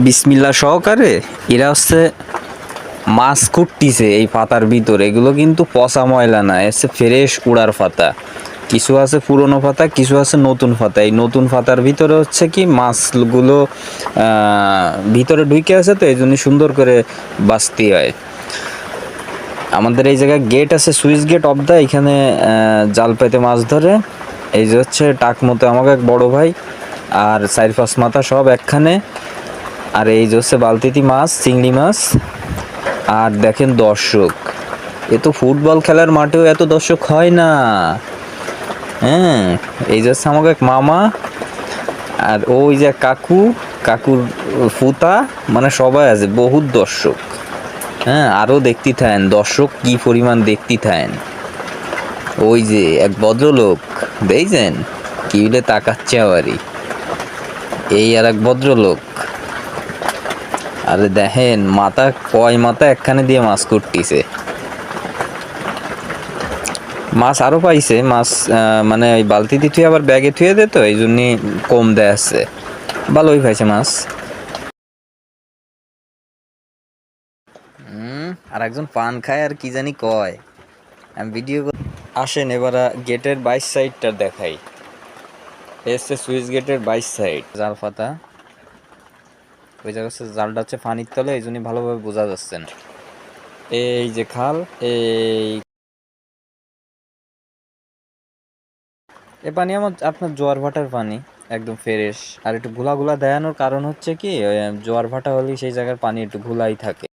বিসমিল্লা সহকারে এরা হচ্ছে মাছ কুটতিছে এই পাতার ভিতরে। এগুলো কিন্তু পচা ময়লা না, এসে ফ্রেশ উড়ার পাতা। কিছু আছে পুরনো পাতা, কিছু আছে নতুন পাতা। এই নতুন পাতার ভিতরে হচ্ছে কি মাছগুলো ভিতরে ঢুকে আছে, তো এই জন্য সুন্দর করে বাছতে হয়। আমাদের এই জায়গায় গেট আছে, সুইচ গেট অফ দা, এখানে জাল পেতে মাছ ধরে। এই যে হচ্ছে টাক মতো আমাকে এক বড় ভাই, আর 4-5 মাথা সব একখানে। আর এই যে হচ্ছে বালতিতে মাছ, চিংড়ি মাছ। আর দেখেন দর্শক, এ তো ফুটবল খেলার মাঠেও এত দর্শক হয় না। হ্যাঁ, এই যে হচ্ছে আমাকে এক মামা, আর ওই যে কাকু, কাকুর ফুতা, মানে সবাই আছে, বহুত দর্শক। হ্যাঁ, আরও দেখতে থাকেন দর্শক কি পরিমাণ দেখতে থাকেন। ওই যে এক ভদ্রলোক দেখছেন কি বলে তাকাচ্ছে আবারই, এই আর এক ভদ্রলোক। আরে দেখেন মাথা, কয় মাথা একখানে দিয়ে মাছ করতেছে। মাছ আরো পাইছে, মাছ মানে ওই বালতিতে থুয়ে আবার ব্যাগে থুয়ে দে, তো এই জন্য কম দেয় আছে। ভালোই পাইছে মাছ। আর একজন পান খায় আর কি জানি কয়, আমি ভিডিও আসেন এবার গেটের 22 সাইডটা দেখাই। এসছে সুইচ গেটের 22 সাইড জাল পাতা। ওই জায়গা হচ্ছে জালটা হচ্ছে পানির তলে, এই জন্য ভালোভাবে বোঝা যাচ্ছে না। এই যে খাল, এই পানি আমার আপনার জোয়ার ভাটার পানি, একদম ফ্রেশ। আর একটু ঘোলা ঘোলা দেয়ানোর কারণ হচ্ছে কি, জোয়ার ভাটা হলে সেই জায়গার পানি একটু ঘোলাই থাকে।